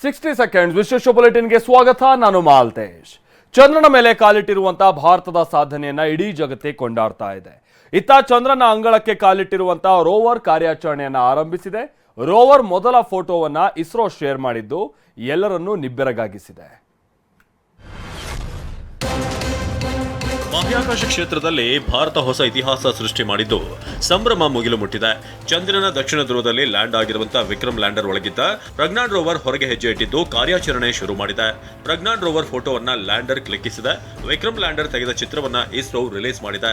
60 seconds ವಿಶೇಷ ಬುಲೆಟಿನ್ಗೆ ಸ್ವಾಗತ. ನಾನು ಮಾಲ್ತೇಶ್. ಚಂದ್ರನ ಮೇಲೆ ಕಾಲಿಟ್ಟಿರುವಂತಹ ಭಾರತದ ಸಾಧನೆಯನ್ನ ಇಡೀ ಜಗತ್ತೇ ಕೊಂಡಾಡ್ತಾ ಇದೆ. ಇತ್ತ ಚಂದ್ರನ ಅಂಗಳಕ್ಕೆ ಕಾಲಿಟ್ಟಿರುವಂತಹ ರೋವರ್ ಕಾರ್ಯಾಚರಣೆಯನ್ನ ಆರಂಭಿಸಿದೆ. ರೋವರ್ ಮೊದಲ ಫೋಟೋವನ್ನ ಇಸ್ರೋ ಶೇರ್ ಮಾಡಿದ್ದು ಎಲ್ಲರನ್ನೂ ನಿಬ್ಬೆರಗಾಗಿಸಿದೆ. ಬಾಹ್ಯಾಕಾಶ ಕ್ಷೇತ್ರದಲ್ಲಿ ಭಾರತ ಹೊಸ ಇತಿಹಾಸ ಸೃಷ್ಟಿ ಮಾಡಿದ್ದು ಸಂಭ್ರಮ ಮುಗಿಲು ಮುಟ್ಟಿದೆ. ಚಂದ್ರನ ದಕ್ಷಿಣ ಧ್ರುವದಲ್ಲಿ ಲ್ಯಾಂಡ್ ಆಗಿರುವಂತಹ ವಿಕ್ರಮ್ ಲ್ಯಾಂಡರ್ ಒಳಗಿದ್ದ ಪ್ರಜ್ಞಾನ್ ರೋವರ್ ಹೊರಗೆ ಹೆಜ್ಜೆ ಇಟ್ಟಿದ್ದು ಕಾರ್ಯಾಚರಣೆ ಶುರು ಮಾಡಿದೆ. ಪ್ರಜ್ಞಾನ್ ರೋವರ್ ಫೋಟೋವನ್ನ ಲ್ಯಾಂಡರ್ ಕ್ಲಿಕ್ಕಿಸಿದೆ. ವಿಕ್ರಮ್ ಲ್ಯಾಂಡರ್ ತೆಗೆದ ಚಿತ್ರವನ್ನ ಇಸ್ರೋ ರಿಲೀಸ್ ಮಾಡಿದೆ.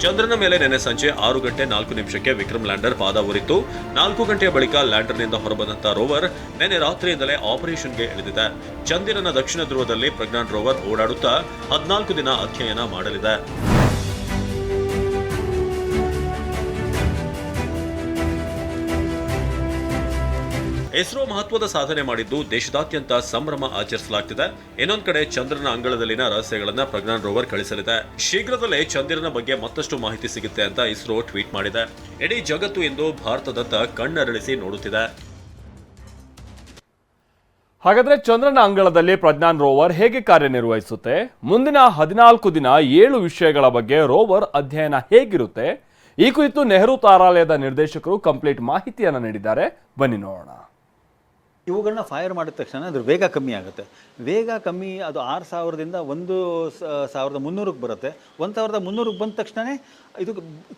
ಚಂದ್ರನ ಮೇಲೆ ನಿನ್ನೆ ಸಂಜೆ 6:04 ವಿಕ್ರಮ್ ಲ್ಯಾಂಡರ್ ಪಾದ ಊರಿತ್ತು. 4 ಗಂಟೆಯ ಬಳಿಕ ಲ್ಯಾಂಡರ್ನಿಂದ ಹೊರಬಂದಂತ ರೋವರ್ ನಿನ್ನೆ ರಾತ್ರಿಯಿಂದಲೇ ಆಪರೇಷನ್ಗೆ ಇಳಿದಿದೆ. ಚಂದಿರನ ದಕ್ಷಿಣ ಧ್ರುವದಲ್ಲಿ ಪ್ರಜ್ಞಾನ್ ರೋವರ್ ಓಡಾಡುತ್ತಾ 14 ದಿನ ಅಧ್ಯಯನ ಮಾಡಲಿದೆ. ಇಸ್ರೋ ಮಹತ್ವದ ಸಾಧನೆ ಮಾಡಿದ್ದು ದೇಶದಾದ್ಯಂತ ಸಂಭ್ರಮ ಆಚರಿಸಲಾಗುತ್ತಿದೆ. ಇನ್ನೊಂದು ಕಡೆ ಚಂದ್ರನ ಅಂಗಳದಲ್ಲಿನ ರಹಸ್ಯಗಳನ್ನ ಪ್ರಜ್ಞಾನ್ ರೋವರ್ ಕಳಿಸಲಿದೆ. ಶೀಘ್ರದಲ್ಲೇ ಚಂದ್ರನ ಬಗ್ಗೆ ಮತ್ತಷ್ಟು ಮಾಹಿತಿ ಸಿಗುತ್ತೆ ಅಂತ ಇಸ್ರೋ ಟ್ವೀಟ್ ಮಾಡಿದೆ. ಇಡೀ ಜಗತ್ತು ಇಂದು ಭಾರತದತ್ತ ಕಣ್ಣರಳಿಸಿ ನೋಡುತ್ತಿದೆ. ಹಾಗಾದ್ರೆ ಚಂದ್ರನ ಅಂಗಳದಲ್ಲಿ ಪ್ರಜ್ಞಾನ್ ರೋವರ್ ಹೇಗೆ ಕಾರ್ಯನಿರ್ವಹಿಸುತ್ತೆ, ಮುಂದಿನ 14 ದಿನ 7 ವಿಷಯಗಳ ಬಗ್ಗೆ ರೋವರ್ ಅಧ್ಯಯನ ಹೇಗಿರುತ್ತೆ, ಈ ಕುರಿತು ನೆಹರು ತಾರಾಲಯದ ನಿರ್ದೇಶಕರು ಕಂಪ್ಲೀಟ್ ಮಾಹಿತಿಯನ್ನು ನೀಡಿದ್ದಾರೆ. ಬನ್ನಿ ನೋಡೋಣ. ಇವುಗಳನ್ನ ಫೈರ್ ಮಾಡಿದ ತಕ್ಷಣ ಅದ್ರ ವೇಗ ಕಮ್ಮಿ ಆಗುತ್ತೆ. ವೇಗ ಕಮ್ಮಿ ಅದು 6000ದಿಂದ 1300ಕ್ಕೆ ಬರುತ್ತೆ. 1300ಕ್ಕೆ ಬಂದ ತಕ್ಷಣವೇ ಇದು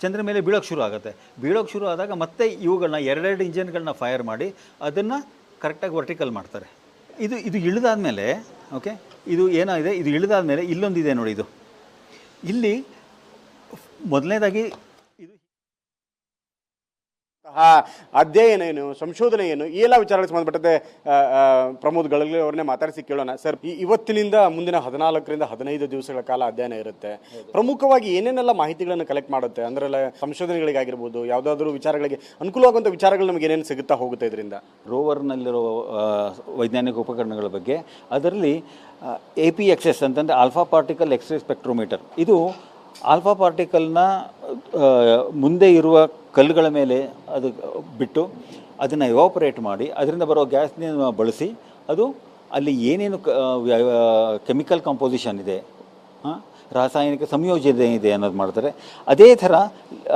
ಚಂದ್ರ ಮೇಲೆ ಬೀಳೋಕ್ಕೆ ಶುರು ಆಗುತ್ತೆ. ಬೀಳೋಕ್ಕೆ ಶುರು ಆದಾಗ ಮತ್ತೆ ಇವುಗಳನ್ನ ಎರಡೆರಡು ಇಂಜಿನ್ಗಳನ್ನ ಫೈರ್ ಮಾಡಿ ಅದನ್ನು ಕರೆಕ್ಟಾಗಿ ವರ್ಟಿಕಲ್ ಮಾಡ್ತಾರೆ. ಇದು ಇಳಿದಾದ್ಮೇಲೆ ಓಕೆ, ಇದು ಏನಾಗಿದೆ, ಇದು ಇಳಿದಾದ್ಮೇಲೆ ಇಲ್ಲೊಂದಿದೆ ನೋಡಿ. ಇದು ಇಲ್ಲಿ ಮೊದಲನೇದಾಗಿ ಅಧ್ಯಯನ ಏನು, ಸಂಶೋಧನೆ ಏನು, ಈ ಎಲ್ಲ ವಿಚಾರಗಳಿಗೆ ಸಂಬಂಧಪಟ್ಟಂತೆ ಪ್ರಮೋದ್ ಗಳಲ್ಲಿ ಅವ್ರನ್ನೇ ಮಾತಾಡಿಸಿ ಕೇಳೋಣ. ಸರ್, ಇವತ್ತಿನಿಂದ ಮುಂದಿನ 14ರಿಂದ 15 ದಿವಸಗಳ ಕಾಲ ಅಧ್ಯಯನ ಇರುತ್ತೆ. ಪ್ರಮುಖವಾಗಿ ಏನೇನೆಲ್ಲ ಮಾಹಿತಿಗಳನ್ನು ಕಲೆಕ್ಟ್ ಮಾಡುತ್ತೆ? ಅಂದ್ರೆ ಸಂಶೋಧನೆಗಳಿಗಾಗಿರ್ಬೋದು, ಯಾವುದಾದ್ರೂ ವಿಚಾರಗಳಿಗೆ ಅನುಕೂಲವಾಗುವಂಥ ವಿಚಾರಗಳು ನಮಗೆ ಏನೇನು ಸಿಗುತ್ತಾ ಹೋಗುತ್ತೆ ಇದರಿಂದ? ರೋವರ್ನಲ್ಲಿರೋ ವೈಜ್ಞಾನಿಕ ಉಪಕರಣಗಳ ಬಗ್ಗೆ, ಅದರಲ್ಲಿ APXS ಅಂತಂದರೆ ಆಲ್ಫಾ ಪಾರ್ಟಿಕಲ್ ಎಕ್ಸ್ರೇ ಸ್ಪೆಕ್ಟ್ರೋಮೀಟರ್. ಇದು ಆಲ್ಫಾ ಪಾರ್ಟಿಕಲ್ನ ಮುಂದೆ ಇರುವ ಕಲ್ಲುಗಳ ಮೇಲೆ ಅದು ಬಿಟ್ಟು ಅದನ್ನು ಎವಾಪರೇಟ್ ಮಾಡಿ ಅದರಿಂದ ಬರೋ ಗ್ಯಾಸ್ನ ಬಳಸಿ ಅದು ಅಲ್ಲಿ ಏನೇನು ಕೆಮಿಕಲ್ ಕಂಪೋಸಿಷನ್ ಇದೆ, ರಾಸಾಯನಿಕ ಸಂಯೋಜನೆ ಇದೆ ಅನ್ನೋದು ಮಾಡ್ತಾರೆ. ಅದೇ ಥರ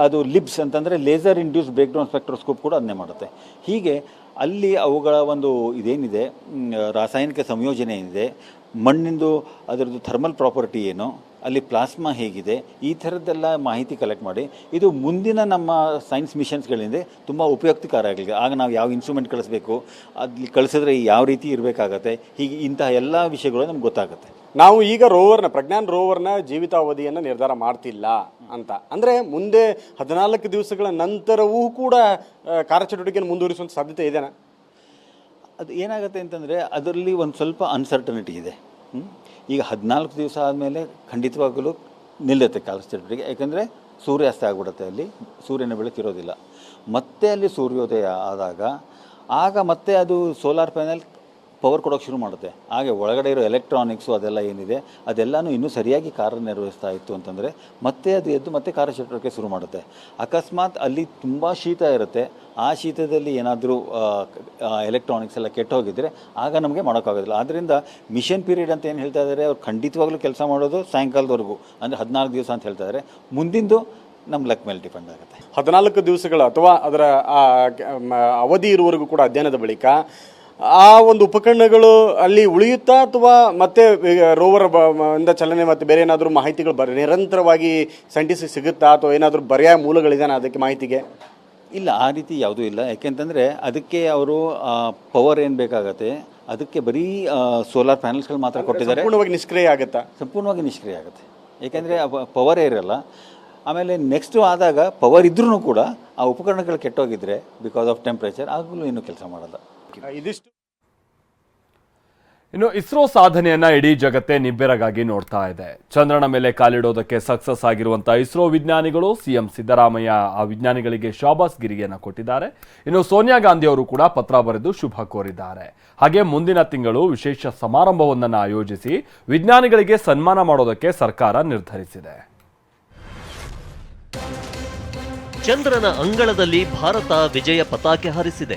ಅದು ಲಿಬ್ಸ್ ಅಂತಂದರೆ ಲೇಸರ್ ಇಂಡ್ಯೂಸ್ ಬ್ರೇಕ್ಡೌನ್ ಸ್ಪೆಕ್ಟ್ರೋಸ್ಕೋಪ್ ಕೂಡ ಅದನ್ನೇ ಮಾಡುತ್ತೆ. ಹೀಗೆ ಅಲ್ಲಿ ಅವುಗಳ ಒಂದು ಇದೇನಿದೆ, ರಾಸಾಯನಿಕ ಸಂಯೋಜನೆ ಏನಿದೆ, ಮಣ್ಣಿಂದು ಅದರದ್ದು ಥರ್ಮಲ್ ಪ್ರಾಪರ್ಟಿ ಏನು, ಅಲ್ಲಿ ಪ್ಲಾಸ್ಮಾ ಹೇಗಿದೆ, ಈ ಥರದ್ದೆಲ್ಲ ಮಾಹಿತಿ ಕಲೆಕ್ಟ್ ಮಾಡಿ ಇದು ಮುಂದಿನ ನಮ್ಮ ಸೈನ್ಸ್ ಮಿಷನ್ಸ್ಗಳಿಂದ ತುಂಬ ಉಪಯುಕ್ತಕಾರ ಆಗಲಿದೆ. ಆಗ ನಾವು ಯಾವ ಇನ್ಸ್ಟ್ರೂಮೆಂಟ್ ಕಳಿಸ್ಬೇಕು, ಅಲ್ಲಿ ಕಳಿಸಿದ್ರೆ ಯಾವ ರೀತಿ ಇರಬೇಕಾಗತ್ತೆ, ಹೀಗೆ ಇಂತಹ ಎಲ್ಲ ವಿಷಯಗಳು ನಮ್ಗೆ ಗೊತ್ತಾಗುತ್ತೆ. ನಾವು ಈಗ ಪ್ರಜ್ಞಾನ್ ರೋವರ್ನ ಜೀವಿತಾವಧಿಯನ್ನು ನಿರ್ಧಾರ ಮಾಡ್ತಿಲ್ಲ ಅಂತ ಅಂದರೆ ಮುಂದೆ 14 ದಿವಸಗಳ ನಂತರವೂ ಕೂಡ ಕಾರ್ಯಚಟುವಟಿಕೆಯನ್ನು ಮುಂದುವರಿಸುವಂಥ ಸಾಧ್ಯತೆ ಇದೆನಾ? ಅದು ಏನಾಗುತ್ತೆ ಅಂತಂದರೆ ಅದರಲ್ಲಿ ಒಂದು ಸ್ವಲ್ಪ ಅನ್ಸರ್ಟನಿಟಿ ಇದೆ. ಈಗ 14 ದಿವಸ ಆದಮೇಲೆ ಖಂಡಿತವಾಗಲೂ ನಿಲ್ಲುತ್ತೆ ಕಾರ್ಯಚಟುವಟಿಕೆ. ಯಾಕೆಂದರೆ ಸೂರ್ಯಾಸ್ತ ಆಗಿಬಿಡುತ್ತೆ, ಅಲ್ಲಿ ಸೂರ್ಯನ ಬೆಳಕಿರೋದಿಲ್ಲ. ಮತ್ತೆ ಅಲ್ಲಿ ಸೂರ್ಯೋದಯ ಆಗ ಮತ್ತೆ ಅದು ಸೋಲಾರ್ ಪ್ಯಾನೆಲ್ ಪವರ್ ಕೊಡೋಕ್ಕೆ ಶುರು ಮಾಡುತ್ತೆ. ಹಾಗೆ ಒಳಗಡೆ ಇರೋ ಎಲೆಕ್ಟ್ರಾನಿಕ್ಸು ಅದೆಲ್ಲ ಏನಿದೆ ಅದೆಲ್ಲನೂ ಇನ್ನೂ ಸರಿಯಾಗಿ ಕಾರ್ಯನಿರ್ವಹಿಸ್ತಾ ಇತ್ತು ಅಂತಂದರೆ ಮತ್ತೆ ಅದು ಎದ್ದು ಮತ್ತೆ ಕಾರ್ಯಚಟುವಟಿಕೆ ಶುರು ಮಾಡುತ್ತೆ. ಅಕಸ್ಮಾತ್ ಅಲ್ಲಿ ತುಂಬ ಶೀತ ಇರುತ್ತೆ, ಆ ಶೀತದಲ್ಲಿ ಏನಾದರೂ ಎಲೆಕ್ಟ್ರಾನಿಕ್ಸ್ ಎಲ್ಲ ಕೆಟ್ಟೋಗಿದ್ದರೆ ಆಗ ನಮಗೆ ಮಾಡೋಕ್ಕಾಗೋದಿಲ್ಲ. ಆದ್ದರಿಂದ ಮಿಷನ್ ಪೀರಿಯಡ್ ಅಂತ ಏನು ಹೇಳ್ತಾ ಇದ್ದಾರೆ, ಅವ್ರು ಖಂಡಿತವಾಗ್ಲೂ ಕೆಲಸ ಮಾಡೋದು ಸಾಯಂಕಾಲದವರೆಗೂ, ಅಂದರೆ 14 ದಿವಸ ಅಂತ ಹೇಳ್ತಾ ಇದ್ದಾರೆ. ಮುಂದಿಂದು ನಮ್ಮ ಲೆಕ್ಕ ಮೇಲೆ ಡಿಪೆಂಡ್ ಆಗುತ್ತೆ. 14 ದಿವಸಗಳು ಅಥವಾ ಅದರ ಅವಧಿ ಇರುವವರೆಗೂ ಕೂಡ ಅಧ್ಯಯನದ ಬಳಿಕ ಆ ಒಂದು ಉಪಕರಣಗಳು ಅಲ್ಲಿ ಉಳಿಯುತ್ತಾ ಅಥವಾ ಮತ್ತೆ ರೋವರ್ ಇಂದ ಚಲನೆ ಮತ್ತು ಬೇರೆ ಏನಾದರೂ ಮಾಹಿತಿಗಳು ನಿರಂತರವಾಗಿ ಸೈಂಟಿಸ್ಟ್ ಸಿಗುತ್ತಾ ಅಥವಾ ಏನಾದರೂ ಪರ್ಯಾಯ ಮೂಲಗಳಿದಾನ ಅದಕ್ಕೆ ಮಾಹಿತಿಗೆ? ಇಲ್ಲ, ಆ ರೀತಿ ಯಾವುದೂ ಇಲ್ಲ. ಯಾಕೆಂತಂದರೆ ಅದಕ್ಕೆ ಅವರು ಪವರ್ ಏನು ಬೇಕಾಗತ್ತೆ, ಅದಕ್ಕೆ ಬರೀ ಸೋಲಾರ್ ಪ್ಯಾನಲ್ಸ್ಗಳು ಮಾತ್ರ ಕೊಟ್ಟಿದ್ದಾರೆ. ಸಂಪೂರ್ಣವಾಗಿ ನಿಷ್ಕ್ರಿಯ ಆಗುತ್ತಾ? ಸಂಪೂರ್ಣವಾಗಿ ನಿಷ್ಕ್ರಿಯ ಆಗುತ್ತೆ. ಏಕೆಂದರೆ ಪವರೇ ಇರಲ್ಲ. ಆಮೇಲೆ ನೆಕ್ಸ್ಟು ಆದಾಗ ಪವರ್ ಇದ್ರೂ ಕೂಡ ಆ ಉಪಕರಣಗಳು ಕೆಟ್ಟೋಗಿದ್ರೆ ಬಿಕಾಸ್ ಆಫ್ ಟೆಂಪ್ರೇಚರ್ ಆಗಲೂ ಇನ್ನೂ ಕೆಲಸ ಮಾಡಲ್ಲ. ಇದಿಷ್ಟು. ಇನ್ನು ಇಸ್ರೋ ಸಾಧನೆಯನ್ನ ಇಡೀ ಜಗತ್ತೇ ನಿಬ್ಬೆರಗಾಗಿ ನೋಡ್ತಾ ಇದೆ. ಚಂದ್ರನ ಮೇಲೆ ಕಾಲಿಡೋದಕ್ಕೆ ಸಕ್ಸಸ್ ಆಗಿರುವಂತಹ ಇಸ್ರೋ ವಿಜ್ಞಾನಿಗಳು ಸಿಎಂ ಸಿದ್ದರಾಮಯ್ಯ ಆ ವಿಜ್ಞಾನಿಗಳಿಗೆ ಶಾಬಾಸ್ ಗಿರಿಯನ್ನು ಕೊಟ್ಟಿದ್ದಾರೆ. ಇನ್ನು ಸೋನಿಯಾ ಗಾಂಧಿ ಅವರು ಕೂಡ ಪತ್ರ ಬರೆದು ಶುಭ ಕೋರಿದ್ದಾರೆ. ಹಾಗೆ ಮುಂದಿನ ತಿಂಗಳು ವಿಶೇಷ ಸಮಾರಂಭವೊಂದನ್ನು ಆಯೋಜಿಸಿ ವಿಜ್ಞಾನಿಗಳಿಗೆ ಸನ್ಮಾನ ಮಾಡೋದಕ್ಕೆ ಸರ್ಕಾರ ನಿರ್ಧರಿಸಿದೆ. ಚಂದ್ರನ ಅಂಗಳದಲ್ಲಿ ಭಾರತ ವಿಜಯ ಪತಾಕೆ ಹಾರಿಸಿದೆ.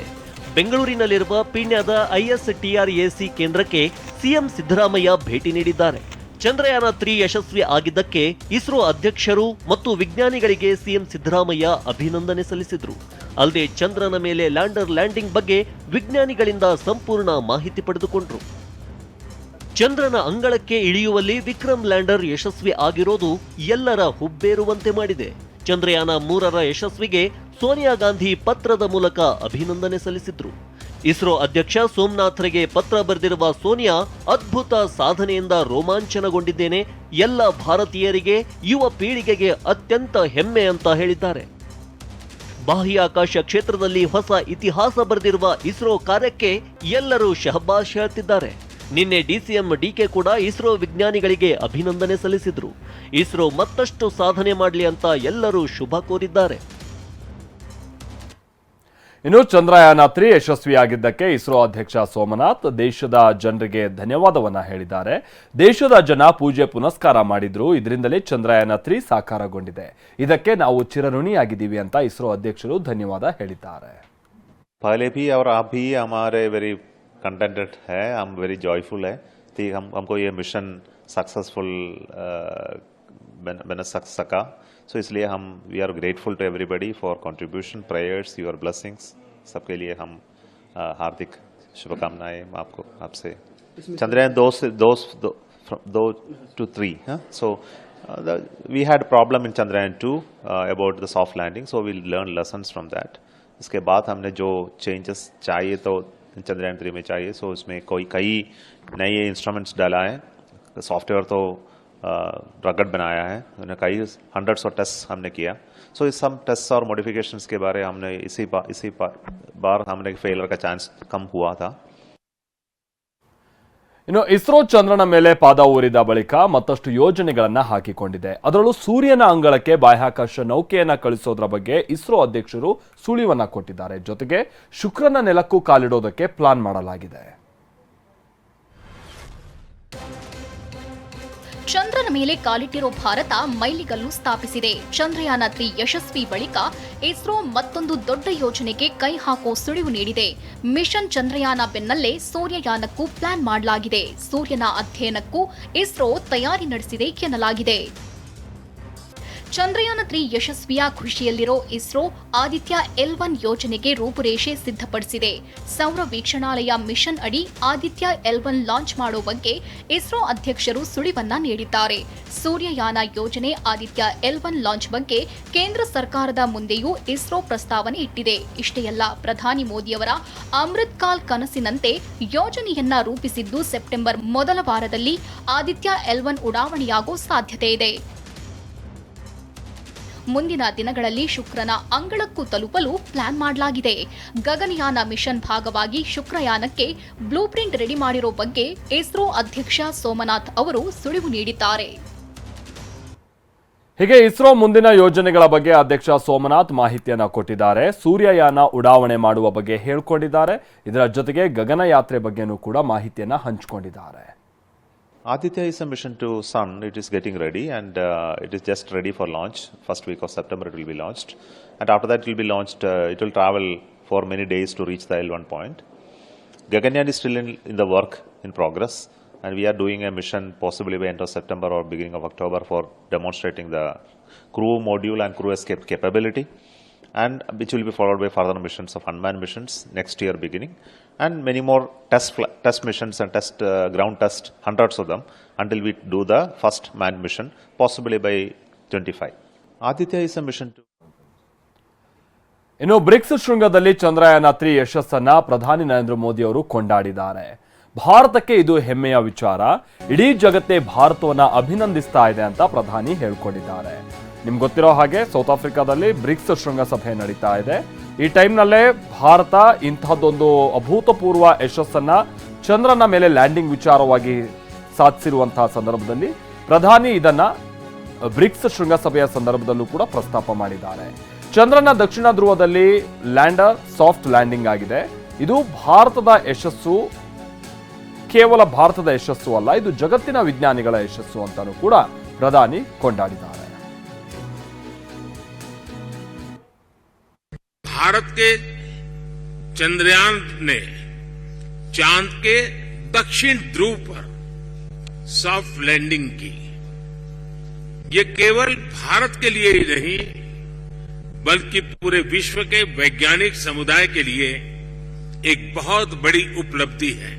ಬೆಂಗಳೂರಿನಲ್ಲಿರುವ ಪೀಣ್ಯದ ISTRAC ಕೇಂದ್ರಕ್ಕೆ ಸಿಎಂ ಸಿದ್ದರಾಮಯ್ಯ ಭೇಟಿ ನೀಡಿದ್ದಾರೆ. ಚಂದ್ರಯಾನ 3 ಯಶಸ್ವಿ ಆಗಿದ್ದಕ್ಕೆ ಇಸ್ರೋ ಅಧ್ಯಕ್ಷರು ಮತ್ತು ವಿಜ್ಞಾನಿಗಳಿಗೆ ಸಿಎಂ ಸಿದ್ದರಾಮಯ್ಯ ಅಭಿನಂದನೆ ಸಲ್ಲಿಸಿದ್ರು. ಅಲ್ಲದೆ ಚಂದ್ರನ ಮೇಲೆ ಲ್ಯಾಂಡರ್ ಲ್ಯಾಂಡಿಂಗ್ ಬಗ್ಗೆ ವಿಜ್ಞಾನಿಗಳಿಂದ ಸಂಪೂರ್ಣ ಮಾಹಿತಿ ಪಡೆದುಕೊಂಡ್ರು. ಚಂದ್ರನ ಅಂಗಳಕ್ಕೆ ಇಳಿಯುವಲ್ಲಿ ವಿಕ್ರಮ್ ಲ್ಯಾಂಡರ್ ಯಶಸ್ವಿ ಆಗಿರೋದು ಎಲ್ಲರ ಹುಬ್ಬೇರುವಂತೆ ಮಾಡಿದೆ. ಚಂದ್ರಯಾನ 3ರ ಯಶಸ್ವಿಗೆ ಸೋನಿಯಾ ಗಾಂಧಿ ಪತ್ರದ ಮೂಲಕ ಅಭಿನಂದನೆ ಸಲ್ಲಿಸಿದ್ರು. ಇಸ್ರೋ ಅಧ್ಯಕ್ಷ ಸೋಮನಾಥ್ರಿಗೆ ಪತ್ರ ಬರೆದಿರುವ ಸೋನಿಯಾ, ಅದ್ಭುತ ಸಾಧನೆಯಿಂದ ರೋಮಾಂಚನಗೊಂಡಿದ್ದೇನೆ, ಎಲ್ಲ ಭಾರತೀಯರಿಗೆ, ಯುವ ಪೀಳಿಗೆಗೆ ಅತ್ಯಂತ ಹೆಮ್ಮೆ ಅಂತ ಹೇಳಿದ್ದಾರೆ. ಬಾಹ್ಯಾಕಾಶ ಕ್ಷೇತ್ರದಲ್ಲಿ ಹೊಸ ಇತಿಹಾಸ ಬರೆದಿರುವ ಇಸ್ರೋ ಕಾರ್ಯಕ್ಕೆ ಎಲ್ಲರೂ ಶಹಬ್ಬಾಸ್ ಹೇಳ್ತಿದ್ದಾರೆ. ನಿನ್ನೆ DCM DK ಕೂಡ ಇಸ್ರೋ ವಿಜ್ಞಾನಿಗಳಿಗೆ ಅಭಿನಂದನೆ ಸಲ್ಲಿಸಿದ್ರು. ಇಸ್ರೋ ಮತ್ತಷ್ಟು ಸಾಧನೆ ಮಾಡಲಿ ಅಂತ ಎಲ್ಲರೂ ಶುಭ ಕೋರಿದ್ದಾರೆ. ಇನ್ನು ಚಂದ್ರಯಾನ 3 ಯಶಸ್ವಿಯಾಗಿದ್ದಕ್ಕೆ ಇಸ್ರೋ ಅಧ್ಯಕ್ಷ ಸೋಮನಾಥ್ ದೇಶದ ಜನರಿಗೆ ಧನ್ಯವಾದವನ್ನ ಹೇಳಿದ್ದಾರೆ. ದೇಶದ ಜನ ಪೂಜೆ ಪುನಸ್ಕಾರ ಮಾಡಿದ್ರು, ಇದರಿಂದಲೇ ಚಂದ್ರಯಾನ 3 ಸಾಕಾರಗೊಂಡಿದೆ. ಇದಕ್ಕೆ ನಾವು ಚಿರಋಣಿಯಾಗಿದ್ದೀವಿ ಅಂತ ಇಸ್ರೋ ಅಧ್ಯಕ್ಷರು ಧನ್ಯವಾದ ಹೇಳಿದ್ದಾರೆ. पहले भी और आप भी हमारे वेरी कंटेंटेड है, हम वेरी जॉयफुल है कि हमको ये मिशन सक्सेसफुल बन सका. सो इसलिए हम we are grateful to everybody for contribution, prayers, your blessings. सबके लिए हम हार्दिक शुभकामनाएं आपको आपसे. Chandrayaan 2 to 3. So we had problem in Chandrayaan 2 about the soft landing, so we learned lessons from that. इसके बाद हमने जो चेंजेस चाहिए तो चंद्रयान 3 में चाहिए, सो उसमें कई नए इंस्ट्रूमेंट्स डाला है. सॉफ्टवेयर तो रगड़ बनाया है, उन्हें कई हंड्रेड्स ऑफ टेस्ट हमने किया. सो इस सब टेस्ट और मॉडिफिकेशंस के बारे हमने इसी बार हमने फेलियर का चांस कम हुआ था. ಇನ್ನು ಇಸ್ರೋ ಚಂದ್ರನ ಮೇಲೆ ಪಾದ ಊರಿದ ಬಳಿಕ ಮತ್ತಷ್ಟು ಯೋಜನೆಗಳನ್ನ ಹಾಕಿಕೊಂಡಿದೆ. ಅದರಲ್ಲೂ ಸೂರ್ಯನ ಅಂಗಳಕ್ಕೆ ಬಾಹ್ಯಾಕಾಶ ನೌಕೆಯನ್ನ ಕಳಿಸೋದ್ರ ಬಗ್ಗೆ ಇಸ್ರೋ ಅಧ್ಯಕ್ಷರು ಸುಳಿವನ್ನ ಕೊಟ್ಟಿದ್ದಾರೆ. ಜೊತೆಗೆ ಶುಕ್ರನ ನೆಲಕ್ಕೂ ಕಾಲಿಡೋದಕ್ಕೆ ಪ್ಲಾನ್ ಮಾಡಲಾಗಿದೆ. ಚಂದ್ರನ ಮೇಲೆ ಕಾಲಿಟ್ಟಿರೋ ಭಾರತ ಮೈಲಿಗಲ್ಲು ಸ್ಥಾಪಿಸಿದೆ. ಚಂದ್ರಯಾನ 3 ಯಶಸ್ವಿ ಬಳಿಕ ಇಸ್ರೋ ಮತ್ತೊಂದು ದೊಡ್ಡ ಯೋಜನೆಗೆ ಕೈ ಹಾಕೋ ಸುಳಿವು ನೀಡಿದೆ. ಮಿಷನ್ ಚಂದ್ರಯಾನ ಬೆನ್ನಲ್ಲೇ ಸೂರ್ಯಯಾನಕ್ಕೂ ಪ್ಲಾನ್ ಮಾಡಲಾಗಿದೆ. ಸೂರ್ಯನ ಅಧ್ಯಯನಕ್ಕೂ ಇಸ್ರೋ ತಯಾರಿ ನಡೆಸಿದೆ ಎನ್ನಲಾಗಿದೆ. ಚಂದ್ರಯಾನ 3 ಯಶಸ್ವಿಯ ಖುಷಿಯಲ್ಲಿರೋ ಇಸ್ರೋ ಆದಿತ್ಯ L1 ಯೋಜನೆಗೆ ರೂಪುರೇಷೆ ಸಿದ್ಧಪಡಿಸಿದೆ. ಸೌರ ವೀಕ್ಷಣಾಲಯ ಮಿಷನ್ ಅಡಿ ಆದಿತ್ಯ L1 ಲಾಂಚ್ ಮಾಡೋ ಬಗ್ಗೆ ಇಸ್ರೋ ಅಧ್ಯಕ್ಷರು ಸುಳಿವನ್ನ ನೀಡಿದ್ದಾರೆ. ಸೂರ್ಯಯಾನ ಯೋಜನೆ ಆದಿತ್ಯ L1 ಲಾಂಚ್ ಬಗ್ಗೆ ಕೇಂದ್ರ ಸರ್ಕಾರದ ಮುಂದೆಯೂ ಇಸ್ರೋ ಪ್ರಸ್ತಾವನೆ ಇಟ್ಟಿದೆ. ಇಷ್ಟೇ ಅಲ್ಲ, ಪ್ರಧಾನಿ ಮೋದಿಯವರ ಅಮೃತ್ ಕಾಲ್ ಕನಸಿನಂತೆ ಯೋಜನೆಯನ್ನ ರೂಪಿಸಿದ್ದು ಸೆಪ್ಟೆಂಬರ್ ಮೊದಲ ವಾರದಲ್ಲಿ ಆದಿತ್ಯ L1 ಉಡಾವಣೆಯಾಗೋ ಸಾಧ್ಯತೆ ಇದೆ. ಮುಂದಿನ ದಿನಗಳಲ್ಲಿ ಶುಕ್ರನ ಅಂಗಳಕ್ಕೂ ತಲುಪಲು ಪ್ಲಾನ್ ಮಾಡಲಾಗಿದೆ. ಗಗನಯಾನ ಮಿಷನ್ ಭಾಗವಾಗಿ ಶುಕ್ರಯಾನಕ್ಕೆ ಬ್ಲೂ ಪ್ರಿಂಟ್ ರೆಡಿ ಮಾಡಿರೋ ಬಗ್ಗೆ ಇಸ್ರೋ ಅಧ್ಯಕ್ಷ ಸೋಮನಾಥ್ ಅವರು ಸುಳಿವು ನೀಡಿದ್ದಾರೆ. ಹೀಗೆ ಇಸ್ರೋ ಮುಂದಿನ ಯೋಜನೆಗಳ ಬಗ್ಗೆ ಅಧ್ಯಕ್ಷ ಸೋಮನಾಥ್ ಮಾಹಿತಿಯನ್ನ ಕೊಟ್ಟಿದ್ದಾರೆ. ಸೂರ್ಯಯಾನ ಉಡಾವಣೆ ಮಾಡುವ ಬಗ್ಗೆ ಹೇಳಿಕೊಂಡಿದ್ದಾರೆ. ಇದರ ಜೊತೆಗೆ ಗಗನಯಾತ್ರೆ ಬಗ್ಗೆನೂ ಕೂಡ ಮಾಹಿತಿಯನ್ನ ಹಂಚಿಕೊಂಡಿದ್ದಾರೆ. Aditya is a mission to Sun. It is getting ready and it is just ready for launch. First week of September it will be launched, and after that it will be launched. It will travel for many days to reach the L1 point. Gaganyaan is still in the work in progress, and we are doing a mission possibly by end of September or beginning of October for demonstrating the crew module and crew escape capability, and which will be followed by further missions of unmanned missions next year beginning, and many more test missions and ground test, hundreds of them, until we do the first manned mission possibly by 25. Aditya is a mission to ಇನ್ನು BRICS ಶೃಂಗದಲ್ಲಿ Chandrayaan 3 ಯಶಸ್ಸನ್ನ ಪ್ರಧಾನಿ ನರೇಂದ್ರ ಮೋದಿ ಅವರು ಕೊಂಡಾಡಿದ್ದಾರೆ. ಭಾರತಕ್ಕೆ ಇದು ಹೆಮ್ಮೆಯ ವಿಚಾರ, ಇಡೀ ಜಗತ್ತೇ ಭಾರತವನ್ನ ಅಭಿನಂದಿಸ್ತಾ ಇದೆ ಅಂತ ಪ್ರಧಾನಿ ಹೇಳ್ಕೊಂಡಿದ್ದಾರೆ. ನಿಮ್ಗೆ ಗೊತ್ತಿರೋ ಹಾಗೆ ಸೌತ್ ಆಫ್ರಿಕಾದಲ್ಲಿ ಬ್ರಿಕ್ಸ್ ಶೃಂಗಸಭೆ ನಡೀತಾ ಇದೆ. ಈ ಟೈಮ್ನಲ್ಲೇ ಭಾರತ ಇಂತಹದ್ದೊಂದು ಅಭೂತಪೂರ್ವ ಯಶಸ್ಸನ್ನ ಚಂದ್ರನ ಮೇಲೆ ಲ್ಯಾಂಡಿಂಗ್ ವಿಚಾರವಾಗಿ ಸಾಧಿಸಿರುವಂತಹ ಸಂದರ್ಭದಲ್ಲಿ ಪ್ರಧಾನಿ ಇದನ್ನ ಬ್ರಿಕ್ಸ್ ಶೃಂಗಸಭೆಯ ಸಂದರ್ಭದಲ್ಲೂ ಕೂಡ ಪ್ರಸ್ತಾಪ ಮಾಡಿದ್ದಾರೆ. ಚಂದ್ರನ ದಕ್ಷಿಣ ಧ್ರುವದಲ್ಲಿ ಲ್ಯಾಂಡರ್ ಸಾಫ್ಟ್ ಲ್ಯಾಂಡಿಂಗ್ ಆಗಿದೆ. ಇದು ಭಾರತದ ಯಶಸ್ಸು, ಕೇವಲ ಭಾರತದ ಯಶಸ್ಸು ಅಲ್ಲ, ಇದು ಜಗತ್ತಿನ ವಿಜ್ಞಾನಿಗಳ ಯಶಸ್ಸು ಅಂತಾನೂ ಕೂಡ ಪ್ರಧಾನಿ ಕೊಂಡಾಡಿದ್ದಾರೆ. भारत के चंद्रयान ने चांद के दक्षिण ध्रुव पर सॉफ्ट लैंडिंग की। ये केवल भारत के लिए ही नहीं बल्कि पूरे विश्व के वैज्ञानिक समुदाय के लिए एक बहुत बड़ी उपलब्धि है।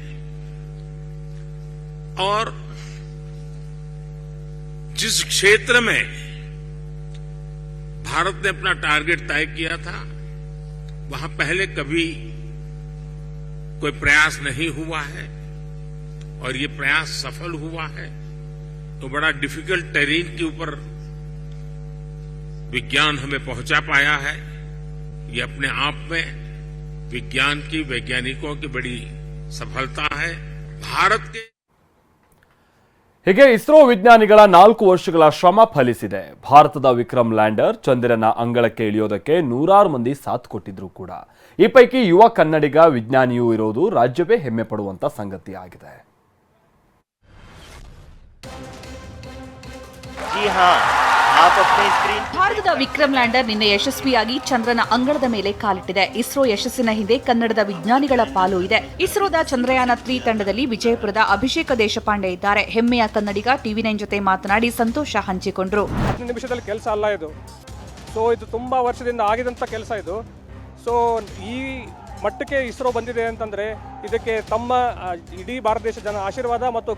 और जिस क्षेत्र में भारत ने अपना टारगेट तय किया था वहां पहले कभी कोई प्रयास नहीं हुआ है और ये प्रयास सफल हुआ है, तो बड़ा डिफिकल्ट टेरेन के ऊपर विज्ञान हमें पहुंचा पाया है। ये अपने आप में विज्ञान की, वैज्ञानिकों की बड़ी सफलता है। भारत के ಹೀಗೆ ಇಸ್ರೋ ವಿಜ್ಞಾನಿಗಳ 4 ವರ್ಷಗಳ ಶ್ರಮ ಫಲಿಸಿದೆ. ಭಾರತದ ವಿಕ್ರಮ್ ಲ್ಯಾಂಡರ್ ಚಂದ್ರನ ಅಂಗಳಕ್ಕೆ ಇಳಿಯೋದಕ್ಕೆ ನೂರಾರು ಮಂದಿ ಸಾಥ್ ಕೊಟ್ಟಿದ್ರು ಕೂಡ. ಈ ಪೈಕಿ ಯುವ ಕನ್ನಡಿಗ ವಿಜ್ಞಾನಿಯೂ ಇರೋದು ರಾಜ್ಯವೇ ಹೆಮ್ಮೆ ಪಡುವಂತ ಸಂಗತಿಯಾಗಿದೆ. ಭಾರತದ ವಿಕ್ರಮ್ ಲ್ಯಾಂಡರ್ ನಿನ್ನೆ ಯಶಸ್ವಿಯಾಗಿ ಚಂದ್ರನ ಅಂಗಳದ ಮೇಲೆ ಕಾಲಿಟ್ಟಿದೆ. ಇಸ್ರೋ ಯಶಸ್ಸಿನ ಹಿಂದೆ ಕನ್ನಡದ ವಿಜ್ಞಾನಿಗಳ ಪಾಲು ಇದೆ. ಇಸ್ರೋದ ಚಂದ್ರಯಾನ 3 ತಂಡದಲ್ಲಿ ವಿಜಯಪುರದ ಅಭಿಷೇಕ ದೇಶಪಾಂಡೆ ಇದ್ದಾರೆ. ಹೆಮ್ಮೆಯ ಕನ್ನಡಿಗ TV9 ಜೊತೆ ಮಾತನಾಡಿ ಸಂತೋಷ ಹಂಚಿಕೊಂಡ್ರು. 10 ನಿಮಿಷದಲ್ಲಿ ಕೆಲಸ ಅಲ್ಲ ಇದು. ಸೊ ಇದು ತುಂಬಾ ವರ್ಷದಿಂದ ಆಗಿದಂತ ಕೆಲಸ ಇದು. ಸೊ ಈ ಮಟ್ಟಕ್ಕೆ ಇಸ್ರೋ ಬಂದಿದೆ ಅಂತಂದ್ರೆ ಇದಕ್ಕೆ ತಮ್ಮ ಇಡೀ ಭಾರತ ದೇಶ ಜನ ಆಶೀರ್ವಾದ ಮತ್ತು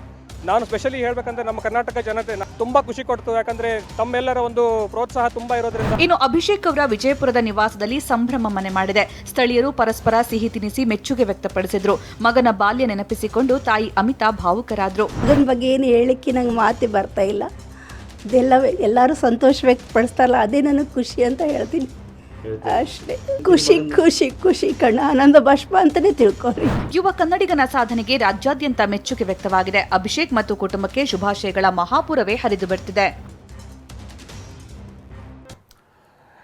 ನಾನು ಸ್ಪೆಷಲಿ ಹೇಳ್ಬೇಕಂದ್ರೆ ನಮ್ಮ ಕರ್ನಾಟಕ ಜನತೆ ತುಂಬಾ ಖುಷಿ ಕೊಡ್ತು. ಯಾಕಂದ್ರೆ ತಮ್ಮೆಲ್ಲರ ಒಂದು ಪ್ರೋತ್ಸಾಹ ತುಂಬಾ ಇರೋದ್ರಿಂದ. ಇನ್ನು ಅಭಿಷೇಕ್ ಅವರ ವಿಜಯಪುರದ ನಿವಾಸದಲ್ಲಿ ಸಂಭ್ರಮ ಮನೆ ಮಾಡಿದೆ. ಸ್ಥಳೀಯರು ಪರಸ್ಪರ ಸಿಹಿ ತಿನಿಸಿ ಮೆಚ್ಚುಗೆ ವ್ಯಕ್ತಪಡಿಸಿದ್ರು. ಮಗನ ಬಾಲ್ಯ ನೆನಪಿಸಿಕೊಂಡು ತಾಯಿ ಅಮಿತಾ ಭಾವುಕರಾದ್ರು. ಅದರ ಬಗ್ಗೆ ಏನು ಹೇಳಲಿಕ್ಕೆ ನಂಗೆ ಮಾತೆ ಬರ್ತಾ ಇಲ್ಲ. ಎಲ್ಲರೂ ಸಂತೋಷ ವ್ಯಕ್ತಪಡಿಸ್ತಾರಲ್ಲ, ಅದೇ ನನಗೆ ಖುಷಿ ಅಂತ ಹೇಳ್ತೀನಿ ಅಷ್ಟೇ. ಖುಷಿ ಖುಷಿ ಖುಷಿ ಕಣ್ಣ ಆನಂದ ಬಾಷ್ಪ ಅಂತಾನೆ ತಿಳ್ಕೊರಿ. ಯುವ ಕನ್ನಡಿಗನ ಸಾಧನೆಗೆ ರಾಜ್ಯಾದ್ಯಂತ ಮೆಚ್ಚುಗೆ ವ್ಯಕ್ತವಾಗಿದೆ. ಅಭಿಷೇಕ್ ಮತ್ತು ಕುಟುಂಬಕ್ಕೆ ಶುಭಾಶಯಗಳ ಮಹಾಪೂರವೇ ಹರಿದು ಬರ್ತಿದೆ.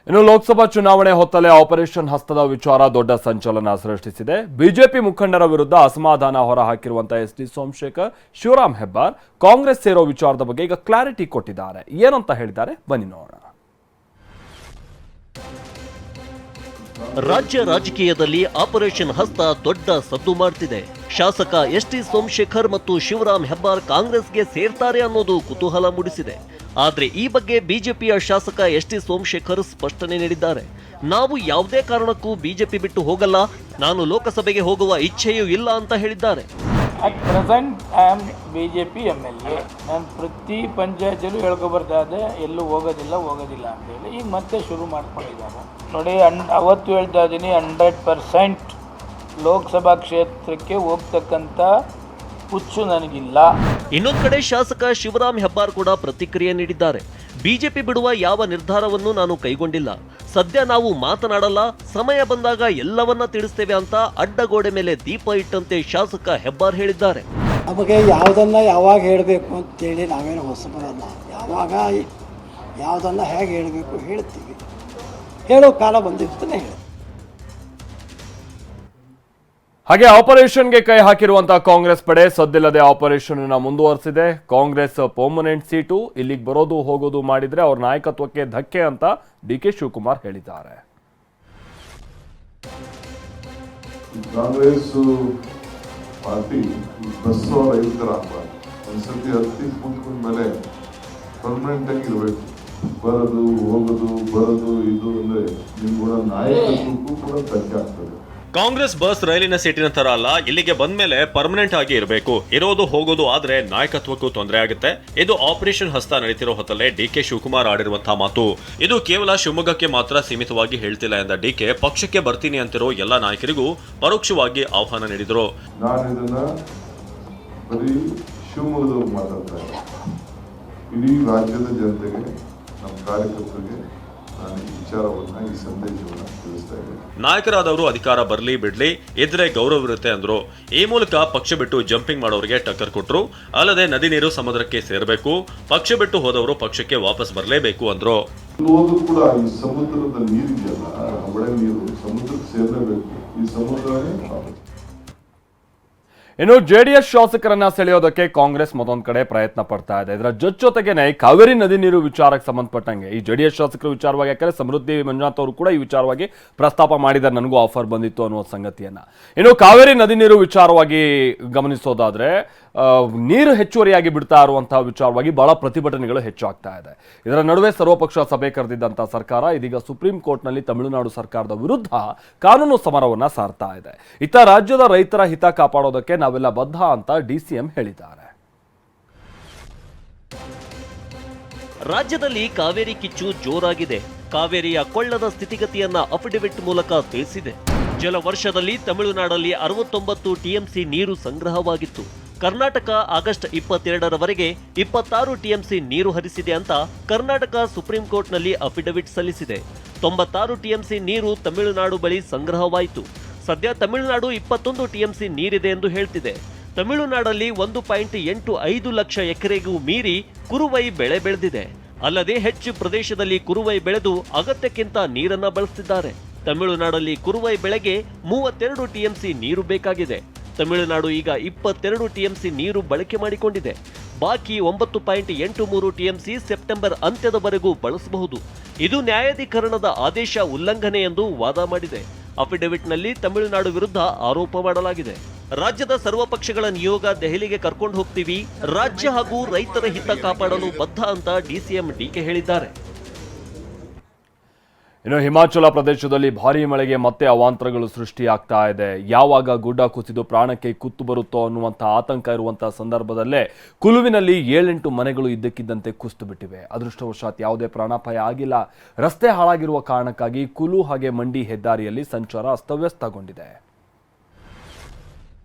ಇನ್ನು ಲೋಕಸಭಾ ಚುನಾವಣೆ ಹೊತ್ತಲೇ ಆಪರೇಷನ್ ಹಸ್ತದ ವಿಚಾರ ದೊಡ್ಡ ಸಂಚಲನ ಸೃಷ್ಟಿಸಿದೆ. ಬಿಜೆಪಿ ಮುಖಂಡರ ವಿರುದ್ಧ ಅಸಮಾಧಾನ ಹೊರಹಾಕಿರುವಂತಹ SD ಸೋಮಶೇಖರ್, ಶಿವರಾಮ್ ಹೆಬ್ಬಾರ್ ಕಾಂಗ್ರೆಸ್ ಸೇರೋ ವಿಚಾರದ ಬಗ್ಗೆ ಈಗ ಕ್ಲಾರಿಟಿ ಕೊಟ್ಟಿದ್ದಾರೆ. ಏನಂತ ಹೇಳಿದ್ದಾರೆ ಬನ್ನಿ ನೋಡೋಣ. ರಾಜ್ಯ ರಾಜಕೀಯದಲ್ಲಿ ಆಪರೇಷನ್ ಹಸ್ತ ದೊಡ್ಡ ಸದ್ದು ಮಾಡ್ತಿದೆ. ಶಾಸಕ SD ಸೋಮಶೇಖರ್ ಮತ್ತು ಶಿವರಾಮ್ ಹೆಬ್ಬಾರ್ ಕಾಂಗ್ರೆಸ್ಗೆ ಸೇರ್ತಾರೆ ಅನ್ನೋದು ಕುತೂಹಲ ಮೂಡಿಸಿದೆ. ಆದ್ರೆ ಈ ಬಗ್ಗೆ ಬಿಜೆಪಿಯ ಶಾಸಕ SD ಸೋಮಶೇಖರ್ ಸ್ಪಷ್ಟನೆ ನೀಡಿದ್ದಾರೆ. ನಾವು ಯಾವುದೇ ಕಾರಣಕ್ಕೂ ಬಿಜೆಪಿ ಬಿಟ್ಟು ಹೋಗಲ್ಲ, ನಾನು ಲೋಕಸಭೆಗೆ ಹೋಗುವ ಇಚ್ಛೆಯೂ ಇಲ್ಲ ಅಂತ ಹೇಳಿದ್ದಾರೆ. At present I am BJP MLA. ನಾನು ಪ್ರತಿ ಪಂಚಾಯತಿಯಲ್ಲೂ ಹೇಳ್ಕೊಬರ್ತಾಯಿದ್ದೆ ಎಲ್ಲೂ ಹೋಗೋದಿಲ್ಲ ಅಂತೇಳಿ. ಈಗ ಮತ್ತೆ ಶುರು ಮಾಡ್ಕೊಂಡಿದ್ದಾರೆ ನೋಡಿ. ಅವತ್ತು ಹೇಳ್ತಾ ಇದ್ದೀನಿ 100% ಲೋಕಸಭಾ ಕ್ಷೇತ್ರಕ್ಕೆ ಹೋಗ್ತಕ್ಕಂಥ ಹುಚ್ಚು ನನಗಿಲ್ಲ. ಇನ್ನೊಂದು ಕಡೆ ಶಾಸಕ ಶಿವರಾಮ್ ಹೆಬ್ಬಾರ್ ಕೂಡ ಪ್ರತಿಕ್ರಿಯೆ ನೀಡಿದ್ದಾರೆ. ಬಿಜೆಪಿ ಬಿಡುವ ಯಾವ ನಿರ್ಧಾರವನ್ನು ನಾನು ಕೈಗೊಂಡಿಲ್ಲ. ಸದ್ಯ ನಾವು ಮಾತನಾಡಲ್ಲ, ಸಮಯ ಬಂದಾಗ ಎಲ್ಲವನ್ನ ತಿಳಿಸ್ತೇವೆ ಅಂತ ಅಡ್ಡಗೋಡೆ ಮೇಲೆ ದೀಪ ಇಟ್ಟಂತೆ ಶಾಸಕ ಹೆಬ್ಬಾರ್ ಹೇಳಿದ್ದಾರೆ. ನಮಗೆ ಯಾವುದನ್ನ ಯಾವಾಗ ಹೇಳಬೇಕು ಅಂತೇಳಿ ನಾವೇನು ಹೊಸಬರಲ್ಲ. ಯಾವಾಗ ಯಾವುದನ್ನ ಹೇಗೆ ಹೇಳಬೇಕು ಹೇಳ್ತೀವಿ. ಹೇಳೋ ಕಾಲ ಬಂದಿರ್ತಾನೆ ಹೇಳಿ. ಹಾಗೆ ಆಪರೇಷನ್ಗೆ ಕೈ ಹಾಕಿರುವಂತಹ ಕಾಂಗ್ರೆಸ್ ಪಡೆ ಸದ್ದಿಲ್ಲದೆ ಆಪರೇಷನ್ ಮುಂದುವರೆಸಿದೆ. ಕಾಂಗ್ರೆಸ್ ಪರ್ಮನೆಂಟ್ ಸೀಟು ಇಲ್ಲಿಗೆ ಬರೋದು ಹೋಗೋದು ಮಾಡಿದ್ರೆ ಅವ್ರ ನಾಯಕತ್ವಕ್ಕೆ ಧಕ್ಕೆ ಅಂತ DK ಶಿವಕುಮಾರ್ ಹೇಳಿದ್ದಾರೆ. ಕಾಂಗ್ರೆಸ್ ಪಾರ್ಟಿ ಬಸ್ಸು ರೈತರ ಒಂದ್ಸತಿ ಹತ್ತಿ ಕೂತ್ಕೊಂಡ ಮೇಲೆ ಪರ್ಮನೆಂಟ್ ಆಗಿ ಇರಬೇಕು. ಬರೋದು ಇದು ಅಂದ್ರೆ ನಿಮ್ಗಳ ನಾಯಕತ್ವಕ್ಕೂ ಕೂಡ ಧಕ್ಕೆ ಆಗ್ತದೆ. ಕಾಂಗ್ರೆಸ್ ಬಸ್ ರೈಲಿನ ಸೀಟಿನ ತರ ಅಲ್ಲ, ಇಲ್ಲಿಗೆ ಬಂದ್ಮೇಲೆ ಪರ್ಮನೆಂಟ್ ಆಗಿ ಇರಬೇಕು. ಇರೋದು ಹೋಗೋದು ಆದ್ರೆ ನಾಯಕತ್ವಕ್ಕೂ ತೊಂದರೆ ಆಗುತ್ತೆ. ಇದು ಆಪರೇಷನ್ ಹಸ್ತ ನಡೀತಿರೋ ಹೊತ್ತಲ್ಲೇ DK ಶಿವಕುಮಾರ್ ಆಡಿರುವಂತಹ ಮಾತು. ಇದು ಕೇವಲ ಶಿವಮೊಗ್ಗಕ್ಕೆ ಮಾತ್ರ ಸೀಮಿತವಾಗಿ ಹೇಳ್ತಿಲ್ಲ ಎಂದ DK ಪಕ್ಷಕ್ಕೆ ಬರ್ತೀನಿ ಅಂತಿರೋ ಎಲ್ಲ ನಾಯಕರಿಗೂ ಪರೋಕ್ಷವಾಗಿ ಆಹ್ವಾನ ನೀಡಿದ್ರು. ನಾನು ಇದನ್ನ ಬರೀ ಶಿವಮೊಗ್ಗದವ್ರು ಮಾತಾಡ್ತಾ ಇಲ್ಲ, ಇಡೀ ರಾಜ್ಯದ ಜನತೆಗೆ, ನಮ್ಮ ಕಾರ್ಯಕರ್ತರಿಗೆ ನಾನು ಈ ವಿಚಾರವನ್ನ, ಈ ಸಂದೇಶವನ್ನ ತಿಳಿಸ್ತಾ ಇದ್ದೇನೆ. ನಾಯಕರಾದವರು ಅಧಿಕಾರ ಬರ್ಲಿ ಬಿಡ್ಲಿ, ಇದ್ರೆ ಗೌರವವಿರುತ್ತೆ ಅಂದ್ರು. ಈ ಮೂಲಕ ಪಕ್ಷ ಬಿಟ್ಟು ಜಂಪಿಂಗ್ ಮಾಡೋರಿಗೆ ಟಕ್ಕರ್ ಕೊಟ್ರು. ಅಲ್ಲದೆ ನದಿ ನೀರು ಸಮುದ್ರಕ್ಕೆ ಸೇರಬೇಕು, ಪಕ್ಷ ಬಿಟ್ಟು ಹೋದವರು ಪಕ್ಷಕ್ಕೆ ವಾಪಸ್ ಬರಲೇಬೇಕು ಅಂದ್ರು. ಹೋದ್ರು ಕೂಡ ಈ ಸಮುದ್ರದ ನೀರಿದೆಯಲ್ಲ, ಒಳ್ಳೆ ನೀರು ಸಮುದ್ರಕ್ಕೆ ಸೇರಲೇಬೇಕು. ಈ ಸಮುದ್ರನೇ ಇನ್ನು ಜೆಡಿಎಸ್ ಶಾಸಕರನ್ನ ಸೆಳೆಯೋದಕ್ಕೆ ಕಾಂಗ್ರೆಸ್ ಮತ್ತೊಂದು ಕಡೆ ಪ್ರಯತ್ನ ಪಡ್ತಾ ಇದೆ. ಇದರ ಜೊತೆಗೇನೆ ಕಾವೇರಿ ನದಿ ನೀರು ವಿಚಾರಕ್ಕೆ ಸಂಬಂಧಪಟ್ಟಂಗೆ ಈ ಜೆಡಿಎಸ್ ಶಾಸಕರ ವಿಚಾರವಾಗಿ, ಯಾಕಂದ್ರೆ ಸಮೃದ್ಧಿ ಮಂಜುನಾಥ್ ಅವರು ಕೂಡ ಈ ವಿಚಾರವಾಗಿ ಪ್ರಸ್ತಾಪ ಮಾಡಿದ್ದಾರೆ, ನನಗೂ ಆಫರ್ ಬಂದಿತ್ತು ಅನ್ನುವ ಸಂಗತಿಯನ್ನ. ಇನ್ನು ಕಾವೇರಿ ನದಿ ನೀರು ವಿಚಾರವಾಗಿ ಗಮನಿಸೋದಾದ್ರೆ ನೀರು ಹೆಚ್ಚುವರಿಯಾಗಿ ಬಿಡ್ತಾ ಇರುವಂತಹ ವಿಚಾರವಾಗಿ ಬಹಳ ಪ್ರತಿಭಟನೆಗಳು ಹೆಚ್ಚಾಗ್ತಾ ಇದೆ. ಇದರ ನಡುವೆ ಸರ್ವಪಕ್ಷ ಸಭೆ ಕರೆದಿದ್ದಂತಹ ಸರ್ಕಾರ ಇದೀಗ ಸುಪ್ರೀಂ ಕೋರ್ಟ್ನಲ್ಲಿ ತಮಿಳುನಾಡು ಸರ್ಕಾರದ ವಿರುದ್ಧ ಕಾನೂನು ಸಮರವನ್ನ ಸಾರ್ತಾ ಇದೆ. ಇತ್ತ ರಾಜ್ಯದ ರೈತರ ಹಿತ ಕಾಪಾಡೋದಕ್ಕೆ ನಾವೆಲ್ಲ ಬದ್ಧ ಅಂತ ಡಿಸಿಎಂ ಹೇಳಿದ್ದಾರೆ. ರಾಜ್ಯದಲ್ಲಿ ಕಾವೇರಿ ಕಿಚ್ಚು ಜೋರಾಗಿದೆ. ಕಾವೇರಿಯ ಕೊಳ್ಳದ ಸ್ಥಿತಿಗತಿಯನ್ನ ಅಫಿಡವಿಟ್ ಮೂಲಕ ತಿಳಿಸಿದೆ. ಜಲವರ್ಷದಲ್ಲಿ ತಮಿಳುನಾಡಲ್ಲಿ 69 ಟಿಎಂಸಿ ನೀರು ಸಂಗ್ರಹವಾಗಿತ್ತು. ಕರ್ನಾಟಕ ಆಗಸ್ಟ್ 22ರವರೆಗೆ 26 ಟಿಎಂಸಿ ನೀರು ಹರಿಸಿದೆ ಅಂತ ಕರ್ನಾಟಕ ಸುಪ್ರೀಂ ಕೋರ್ಟ್ನಲ್ಲಿ ಅಫಿಡವಿಟ್ ಸಲ್ಲಿಸಿದೆ. 96 ಟಿಎಂಸಿ ನೀರು ತಮಿಳುನಾಡು ಬಳಿ ಸಂಗ್ರಹವಾಯಿತು. ಸದ್ಯ ತಮಿಳುನಾಡು 21 ಟಿಎಂಸಿ ನೀರಿದೆ ಎಂದು ಹೇಳ್ತಿದೆ. ತಮಿಳುನಾಡಲ್ಲಿ 1.85 ಲಕ್ಷ ಎಕರೆಗೂ ಮೀರಿ ಕುರುವೈ ಬೆಳೆ ಬೆಳೆದಿದೆ. ಅಲ್ಲದೆ ಹೆಚ್ಚು ಪ್ರದೇಶದಲ್ಲಿ ಕುರುವೈ ಬೆಳೆದು ಅಗತ್ಯಕ್ಕಿಂತ ನೀರನ್ನ ಬಳಸುತ್ತಿದ್ದಾರೆ. ತಮಿಳುನಾಡಲ್ಲಿ ಕುರುವೈ ಬೆಳೆಗೆ 32 ಟಿಎಂಸಿ ನೀರು ಬೇಕಾಗಿದೆ. ತಮಿಳುನಾಡು ಈಗ 22 ಟಿಎಂಸಿ ನೀರು ಬಳಕೆ ಮಾಡಿಕೊಂಡಿದೆ. ಬಾಕಿ 9.83 ಟಿಎಂಸಿ ಸೆಪ್ಟೆಂಬರ್ ಅಂತ್ಯದವರೆಗೂ ಬಳಸಬಹುದು. ಇದು ನ್ಯಾಯಾಧೀಕರಣದ ಆದೇಶ ಉಲ್ಲಂಘನೆ ಎಂದು ವಾದ ಮಾಡಿದೆ. ಅಫಿಡವಿಟ್ನಲ್ಲಿ ತಮಿಳುನಾಡು ವಿರುದ್ಧ ಆರೋಪ ಮಾಡಲಾಗಿದೆ. ರಾಜ್ಯದ ಸರ್ವಪಕ್ಷಗಳ ನಿಯೋಗ ದೆಹಲಿಗೆ ಕರ್ಕೊಂಡು ಹೋಗ್ತೀವಿ, ರಾಜ್ಯ ಹಾಗೂ ರೈತರ ಹಿತ ಕಾಪಾಡಲು ಬದ್ಧ ಅಂತ ಡಿಸಿಎಂ ಡಿಕೆ ಹೇಳಿದ್ದಾರೆ. ಇನ್ನು ಹಿಮಾಚಲ ಪ್ರದೇಶದಲ್ಲಿ ಭಾರೀ ಮಳೆಗೆ ಮತ್ತೆ ಅವಾಂತರಗಳು ಸೃಷ್ಟಿಯಾಗ್ತಾ ಇದೆ. ಯಾವಾಗ ಗುಡ್ಡ ಕುಸಿದು ಪ್ರಾಣಕ್ಕೆ ಕುತ್ತು ಬರುತ್ತೋ ಅನ್ನುವಂಥ ಆತಂಕ ಇರುವಂತಹ ಸಂದರ್ಭದಲ್ಲೇ ಕುಲುವಿನಲ್ಲಿ 7-8 ಮನೆಗಳು ಇದ್ದಕ್ಕಿದ್ದಂತೆ ಕುಸಿದು ಬಿಟ್ಟಿವೆ. ಅದೃಷ್ಟವಶಾತ್ ಯಾವುದೇ ಪ್ರಾಣಾಪಾಯ ಆಗಿಲ್ಲ. ರಸ್ತೆ ಹಾಳಾಗಿರುವ ಕಾರಣಕ್ಕಾಗಿ ಕುಲು ಹಾಗೆ ಮಂಡಿ ಹೆದ್ದಾರಿಯಲ್ಲಿ ಸಂಚಾರ ಅಸ್ತವ್ಯಸ್ತಗೊಂಡಿದೆ.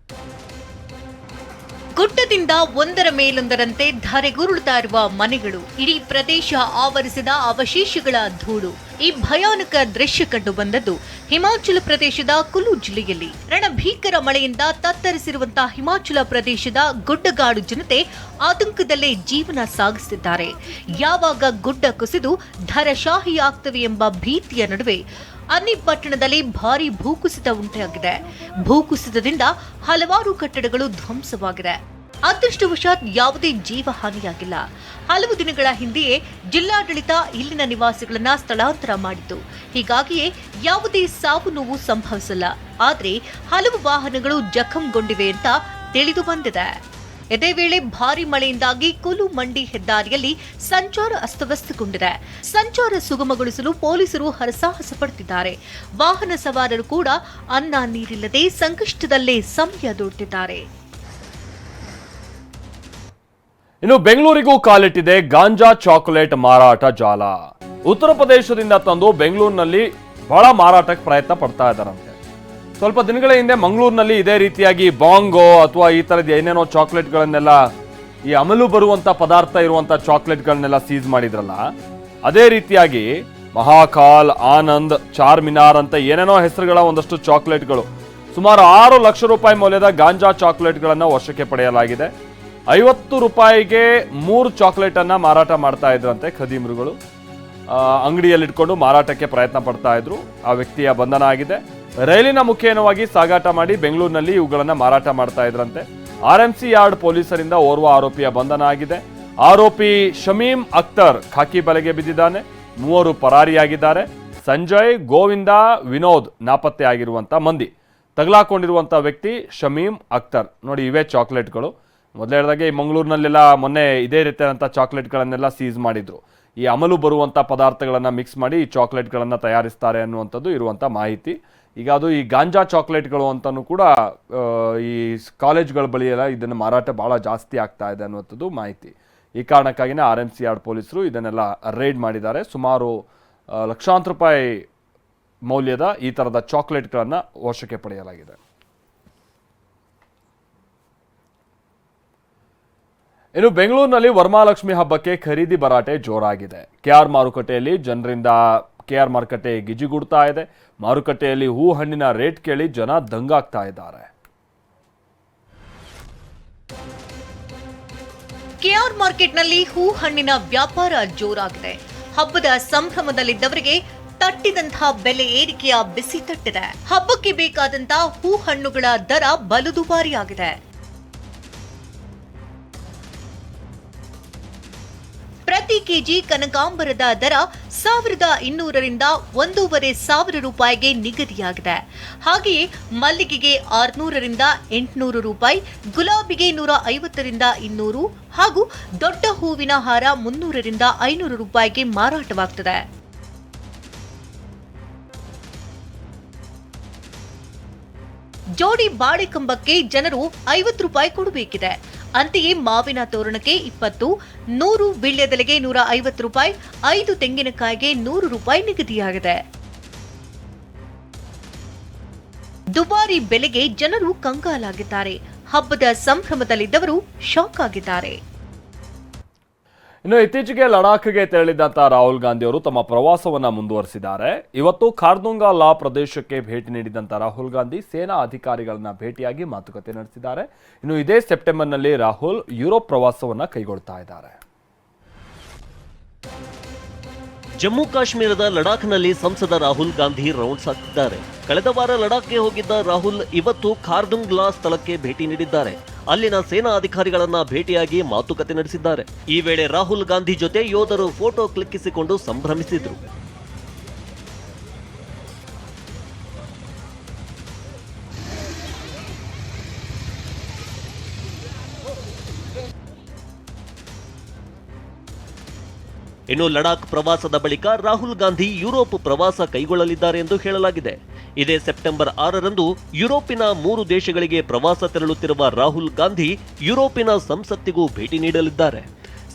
ಗುಡ್ಡದಿಂದ ಒಂದರ ಮೇಲೊಂದರಂತೆ ಧರೆಗುರುಳುತ್ತಾ ಇರುವ ಮನೆಗಳು, ಇಡೀ ಪ್ರದೇಶ ಆವರಿಸಿದ ಅವಶೇಷಗಳ ಧೂಳು. ಈ ಭಯಾನಕ ದೃಶ್ಯ ಕಂಡು ಬಂದದ್ದು ಹಿಮಾಚಲ ಪ್ರದೇಶದ ಕುಲು ಜಿಲ್ಲೆಯಲ್ಲಿ. ರಣಭೀಕರ ಮಳೆಯಿಂದ ತತ್ತರಿಸಿರುವಂತಹ ಹಿಮಾಚಲ ಪ್ರದೇಶದ ಗುಡ್ಡಗಾಡು ಜನತೆ ಆತಂಕದಲ್ಲೇ ಜೀವನ ಸಾಗಿಸುತ್ತಿದ್ದಾರೆ. ಯಾವಾಗ ಗುಡ್ಡ ಕುಸಿದು ಧರಶಾಹಿಯಾಗ್ತವೆ ಎಂಬ ಭೀತಿಯ ನಡುವೆ ಅನ್ನಿ ಪಟ್ಟಣದಲ್ಲಿ ಭಾರೀ ಭೂಕುಸಿತ ಉಂಟಾಗಿದೆ. ಭೂಕುಸಿತದಿಂದ ಹಲವಾರು ಕಟ್ಟಡಗಳು ಧ್ವಂಸವಾಗಿದೆ. ಅದೃಷ್ಟವಶಾತ್ ಯಾವುದೇ ಜೀವ ಹಾನಿಯಾಗಿಲ್ಲ. ಹಲವು ದಿನಗಳ ಹಿಂದೆಯೇ ಜಿಲ್ಲಾಡಳಿತ ಇಲ್ಲಿನ ನಿವಾಸಿಗಳನ್ನ ಸ್ಥಳಾಂತರ ಮಾಡಿತ್ತು. ಹೀಗಾಗಿಯೇ ಯಾವುದೇ ಸಾವು ನೋವು ಸಂಭವಿಸಿಲ್ಲ. ಆದರೆ ಹಲವು ವಾಹನಗಳು ಜಖಂಗೊಂಡಿವೆ ಅಂತ ತಿಳಿದು ಬಂದಿದೆ. ಇದೇ ವೇಳೆ ಭಾರಿ ಮಳೆಯಿಂದಾಗಿ ಕುಲು ಮಂಡಿ ಹೆದ್ದಾರಿಯಲ್ಲಿ ಸಂಚಾರ ಅಸ್ತವ್ಯಸ್ತಗೊಂಡಿದೆ. ಸಂಚಾರ ಸುಗಮಗೊಳಿಸಲು ಪೊಲೀಸರು ಹರಸಾಹಸ ಪಡುತ್ತಿದ್ದಾರೆ. ವಾಹನ ಸವಾರರು ಕೂಡ ಅನ್ನ ನೀರಿಲ್ಲದೆ ಸಂಕಷ್ಟದಲ್ಲೇ ಸಮಯ ದೊಡ್ತಿದ್ದಾರೆ. ಇನ್ನು ಬೆಂಗಳೂರಿಗೂ ಕಾಲಿಟ್ಟಿದೆ ಗಾಂಜಾ ಚಾಕೊಲೇಟ್ ಮಾರಾಟ ಜಾಲ. ಉತ್ತರ ಪ್ರದೇಶದಿಂದ ತಂದು ಬೆಂಗಳೂರಿನಲ್ಲಿ ಬಹಳ ಮಾರಾಟಕ್ಕೆ ಪ್ರಯತ್ನ ಪಡ್ತಾ ಇದ್ದಾರಂತೆ. ಸ್ವಲ್ಪ ದಿನಗಳ ಹಿಂದೆ ಮಂಗಳೂರಿನಲ್ಲಿ ಇದೇ ರೀತಿಯಾಗಿ ಬಾಂಗೋ ಅಥವಾ ಈ ತರದ ಏನೇನೋ ಚಾಕ್ಲೇಟ್ಗಳನ್ನೆಲ್ಲ, ಈ ಅಮಲು ಬರುವಂತ ಪದಾರ್ಥ ಇರುವಂತ ಚಾಕ್ಲೇಟ್ಗಳನ್ನೆಲ್ಲ ಸೀಸ್ ಮಾಡಿದ್ರಲ್ಲ, ಅದೇ ರೀತಿಯಾಗಿ ಮಹಾಕಾಲ್, ಆನಂದ್, ಚಾರ್ಮಿನಾರ್ ಅಂತ ಏನೇನೋ ಹೆಸರುಗಳ ಒಂದಷ್ಟು ಚಾಕ್ಲೇಟ್ಗಳು, ಸುಮಾರು 6 ಲಕ್ಷ ರೂಪಾಯಿ ಮೌಲ್ಯದ ಗಾಂಜಾ ಚಾಕ್ಲೇಟ್ಗಳನ್ನು ವಶಕ್ಕೆ ಪಡೆಯಲಾಗಿದೆ. 50 ರೂಪಾಯಿಗೆ 3 ಚಾಕ್ಲೇಟ್ ಅನ್ನ ಮಾರಾಟ ಮಾಡ್ತಾ ಇದ್ರಂತೆ ಖದೀಮರುಗಳು. ಅಂಗಡಿಯಲ್ಲಿ ಇಟ್ಕೊಂಡು ಮಾರಾಟಕ್ಕೆ ಪ್ರಯತ್ನ ಪಡ್ತಾ ಇದ್ರು. ಆ ವ್ಯಕ್ತಿಯ ಬಂಧನ ಆಗಿದೆ. ರೈಲಿನ ಮುಖೇನವಾಗಿ ಸಾಗಾಟ ಮಾಡಿ ಬೆಂಗಳೂರಿನಲ್ಲಿ ಇವುಗಳನ್ನ ಮಾರಾಟ ಮಾಡ್ತಾ ಇದ್ರಂತೆ. ಆರ್ಎಂಸಿ ಯಾರ್ಡ್ ಪೊಲೀಸರಿಂದ ಓರ್ವ ಆರೋಪಿಯ ಬಂಧನ ಆಗಿದೆ. ಆರೋಪಿ ಶಮೀಮ್ ಅಖ್ತರ್ ಖಾಕಿ ಬಲೆಗೆ ಬಿದ್ದಿದ್ದಾನೆ. 3 ಪರಾರಿಯಾಗಿದ್ದಾರೆ. ಸಂಜಯ್, ಗೋವಿಂದ, ವಿನೋದ್ ನಾಪತ್ತೆ ಆಗಿರುವಂತ ಮಂದಿ. ತಗಲಾಕೊಂಡಿರುವಂತ ವ್ಯಕ್ತಿ ಶಮೀಮ್ ಅಖ್ತರ್. ನೋಡಿ, ಇವೇ ಚಾಕ್ಲೇಟ್ಗಳು. ಮೊದಲೇ ಹೇಳಿದಾಗೆ ಈ ಮಂಗಳೂರಿನಲ್ಲೆಲ್ಲ ಮೊನ್ನೆ ಇದೇ ರೀತಿಯಾದಂಥ ಚಾಕ್ಲೇಟ್ಗಳನ್ನೆಲ್ಲ ಸೀಸ್ ಮಾಡಿದ್ರು. ಈ ಅಮಲು ಬರುವಂಥ ಪದಾರ್ಥಗಳನ್ನು ಮಿಕ್ಸ್ ಮಾಡಿ ಈ ಚಾಕ್ಲೇಟ್ಗಳನ್ನು ತಯಾರಿಸ್ತಾರೆ ಅನ್ನುವಂಥದ್ದು ಇರುವಂಥ ಮಾಹಿತಿ. ಈಗ ಅದು ಈ ಗಾಂಜಾ ಚಾಕ್ಲೇಟ್ಗಳು ಅಂತಲೂ ಕೂಡ ಈ ಕಾಲೇಜ್ಗಳ ಬಳಿಯೆಲ್ಲ ಇದನ್ನು ಮಾರಾಟ ಭಾಳ ಜಾಸ್ತಿ ಆಗ್ತಾ ಇದೆ ಅನ್ನುವಂಥದ್ದು ಮಾಹಿತಿ. ಈ ಕಾರಣಕ್ಕಾಗಿಯೇ RMC ಯಾರ್ಡ್ ಪೊಲೀಸರು ಇದನ್ನೆಲ್ಲ ರೇಡ್ ಮಾಡಿದ್ದಾರೆ. ಸುಮಾರು ಲಕ್ಷಾಂತರ ರೂಪಾಯಿ ಮೌಲ್ಯದ ಈ ಥರದ ಚಾಕ್ಲೇಟ್ಗಳನ್ನು ವಶಕ್ಕೆ ಪಡೆಯಲಾಗಿದೆ. ಇನ್ನು ಬೆಂಗಳೂರಿನಲ್ಲಿ ವರಮಹಾಲಕ್ಷ್ಮಿ ಹಬ್ಬಕ್ಕೆ ಖರೀದಿ ಭರಾಟೆ ಜೋರಾಗಿದೆ. KR ಮಾರುಕಟ್ಟೆಯಲ್ಲಿ ಜನರಿಂದ KR ಮಾರುಕಟ್ಟೆ ಗಿಜಿಗುಡ್ತಾ ಇದೆ. ಮಾರುಕಟ್ಟೆಯಲ್ಲಿ ಹೂ ಹಣ್ಣಿನ ರೇಟ್ ಕೇಳಿ ಜನ ದಂಗಾಗ್ತಾ ಇದ್ದಾರೆ. KR ಮಾರ್ಕೆಟ್ನಲ್ಲಿ ಹೂ ಹಣ್ಣಿನ ವ್ಯಾಪಾರ ಜೋರಾಗಿದೆ. ಹಬ್ಬದ ಸಂಭ್ರಮದಲ್ಲಿದ್ದವರಿಗೆ ತಟ್ಟಿದಂತಹ ಬೆಲೆ ಏರಿಕೆಯ ಬಿಸಿ ತಟ್ಟಿದೆ. ಹಬ್ಬಕ್ಕೆ ಬೇಕಾದಂತಹ ಹೂ ಹಣ್ಣುಗಳ ದರ ಬಲು ದುಬಾರಿಯಾಗಿದೆ. ಪ್ರತಿ ಕೆಜಿ ಕನಕಾಂಬರದ ದರ 1200ರಿಂದ 1500 ರೂಪಾಯಿಗೆ ನಿಗದಿಯಾಗಿದೆ. ಹಾಗೆಯೇ ಮಲ್ಲಿಗೆಗೆ 600ರಿಂದ 800 ರೂಪಾಯಿ, ಗುಲಾಬಿಗೆ 150ರಿಂದ 200 ಹಾಗೂ ದೊಡ್ಡ ಹೂವಿನ ಹಾರ 300ರಿಂದ 500 ರೂಪಾಯಿಗೆ ಮಾರಾಟವಾಗುತ್ತದೆ. ಜೋಡಿ ಬಾಳೆಕಂಬಕ್ಕೆ ಜನರು 50 ರೂಪಾಯಿ ಕೊಡಬೇಕಿದೆ. ಅಂತೆಯೇ ಮಾವಿನ ತೋರಣಕ್ಕೆ 20, 100 ವೀಳ್ಯದೆಲೆಗೆ 150 ರೂಪಾಯಿ, 5 ತೆಂಗಿನಕಾಯಿಗೆ 100 ರೂಪಾಯಿ ನಿಗದಿಯಾಗಿದೆ. ದುಬಾರಿ ಬೆಲೆಗೆ ಜನರು ಕಂಗಾಲಾಗಿದ್ದಾರೆ. ಹಬ್ಬದ ಸಂಭ್ರಮದಲ್ಲಿದ್ದವರು ಶಾಕ್ ಆಗಿದ್ದಾರೆ. ಇನ್ನು ಇತ್ತೀಚೆಗೆ ಲಡಾಖ್ಗೆ ತೆರಳಿದಂತ ರಾಹುಲ್ ಗಾಂಧಿ ಅವರು ತಮ್ಮ ಪ್ರವಾಸವನ್ನ ಮುಂದುವರಿಸಿದ್ದಾರೆ. ಇವತ್ತು ಖಾರ್ದುಂಗ ಲಾ ಪ್ರದೇಶಕ್ಕೆ ಭೇಟಿ ನೀಡಿದಂತ ರಾಹುಲ್ ಗಾಂಧಿ ಸೇನಾ ಅಧಿಕಾರಿಗಳನ್ನ ಭೇಟಿಯಾಗಿ ಮಾತುಕತೆ ನಡೆಸಿದ್ದಾರೆ. ಇನ್ನು ಇದೇ ಸೆಪ್ಟೆಂಬರ್ನಲ್ಲಿ ರಾಹುಲ್ ಯುರೋಪ್ ಪ್ರವಾಸವನ್ನ ಕೈಗೊಳ್ತಾ ಇದ್ದಾರೆ. ಜಮ್ಮು ಕಾಶ್ಮೀರದ ಲಡಾಖ್ನಲ್ಲಿ ಸಂಸದ ರಾಹುಲ್ ಗಾಂಧಿ ರೌಂಡ್ಸ್ ಹಾಕಿದ್ದಾರೆ. ಕಳೆದ ವಾರ ಲಡಾಖ್ಗೆ ಹೋಗಿದ್ದ ರಾಹುಲ್ ಇವತ್ತು ಖಾರ್ದುಂಗ್ ಲಾ ಸ್ಥಳಕ್ಕೆ ಭೇಟಿ ನೀಡಿದ್ದಾರೆ. ಅಲ್ಲಿನ ಸೇನಾ ಅಧಿಕಾರಿಗಳನ್ನ ಭೇಟಿಯಾಗಿ ಮಾತುಕತೆ ನಡೆಸಿದ್ದಾರೆ. ಈ ವೇಳೆ ರಾಹುಲ್ ಗಾಂಧಿ ಜೊತೆ ಯೋಧರು ಫೋಟೋ ಕ್ಲಿಕ್ಕಿಸಿಕೊಂಡು ಸಂಭ್ರಮಿಸಿದ್ರು. ಇನ್ನು ಲಡಾಖ್ ಪ್ರವಾಸದ ಬಳಿಕ ರಾಹುಲ್ ಗಾಂಧಿ ಯುರೋಪ್ ಪ್ರವಾಸ ಕೈಗೊಳ್ಳಲಿದ್ದಾರೆ ಎಂದು ಹೇಳಲಾಗಿದೆ. ಇದೇ ಸೆಪ್ಟೆಂಬರ್ 6ರಂದು ಯುರೋಪಿನ 3 ದೇಶಗಳಿಗೆ ಪ್ರವಾಸ ತೆರಳುತ್ತಿರುವ ರಾಹುಲ್ ಗಾಂಧಿ ಯುರೋಪಿನ ಸಂಸತ್ತಿಗೂ ಭೇಟಿ ನೀಡಲಿದ್ದಾರೆ.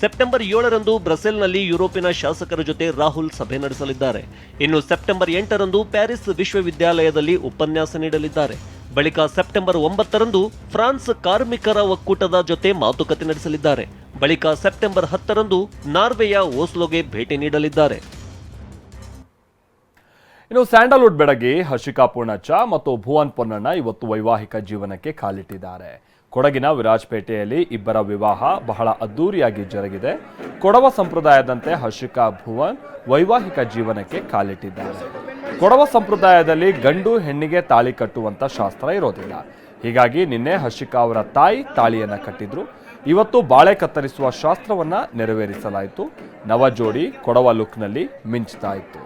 ಸೆಪ್ಟೆಂಬರ್ 7ರಂದು ಬ್ರಸೆಲ್ನಲ್ಲಿ ಯುರೋಪಿನ ಶಾಸಕರ ಜೊತೆ ರಾಹುಲ್ ಸಭೆ ನಡೆಸಲಿದ್ದಾರೆ. ಇನ್ನು ಸೆಪ್ಟೆಂಬರ್ 8ರಂದು ಪ್ಯಾರಿಸ್ ವಿಶ್ವವಿದ್ಯಾಲಯದಲ್ಲಿ ಉಪನ್ಯಾಸ ನೀಡಲಿದ್ದಾರೆ. ಬಳಿಕ ಸೆಪ್ಟೆಂಬರ್ 9ರಂದು ಫ್ರಾನ್ಸ್ ಕಾರ್ಮಿಕರ ಒಕ್ಕೂಟದ ಜೊತೆ ಮಾತುಕತೆ ನಡೆಸಲಿದ್ದಾರೆ. ಬಳಿಕ ಸೆಪ್ಟೆಂಬರ್ 10ರಂದು ನಾರ್ವೆಯ ಓಸ್ಲೋಗೆ ಭೇಟಿ ನೀಡಲಿದ್ದಾರೆ. ಇನ್ನು ಸ್ಯಾಂಡಲ್ವುಡ್ ಬೆಡಗಿ ಹರ್ಷಿಕಾ ಪೂರ್ಣಚ್ಚ ಮತ್ತು ಭುವನ್ ಪೊನ್ನಣ್ಣ ಇವತ್ತು ವೈವಾಹಿಕ ಜೀವನಕ್ಕೆ ಕಾಲಿಟ್ಟಿದ್ದಾರೆ. ಕೊಡಗಿನ ವಿರಾಜಪೇಟೆಯಲ್ಲಿ ಇಬ್ಬರ ವಿವಾಹ ಬಹಳ ಅದ್ದೂರಿಯಾಗಿ ಜರುಗಿದೆ. ಕೊಡವ ಸಂಪ್ರದಾಯದಂತೆ ಹರ್ಷಿಕಾ ಭುವನ್ ವೈವಾಹಿಕ ಜೀವನಕ್ಕೆ ಕಾಲಿಟ್ಟಿದ್ದಾರೆ. ಕೊಡವ ಸಂಪ್ರದಾಯದಲ್ಲಿ ಗಂಡು ಹೆಣ್ಣಿಗೆ ತಾಳಿ ಕಟ್ಟುವಂತ ಶಾಸ್ತ್ರ ಇರೋದಿಲ್ಲ. ಹೀಗಾಗಿ ನಿನ್ನೆ ಹರ್ಷಿಕಾ ಅವರ ತಾಯಿ ತಾಳಿಯನ್ನ ಕಟ್ಟಿದ್ರು. ಇವತ್ತು ಬಾಳೆ ಕತ್ತರಿಸುವ ಶಾಸ್ತ್ರವನ್ನ ನೆರವೇರಿಸಲಾಯಿತು. ನವ ಜೋಡಿ ಕೊಡವ ಲುಕ್ನಲ್ಲಿ ಮಿಂಚ್ತಾ ಇತ್ತು.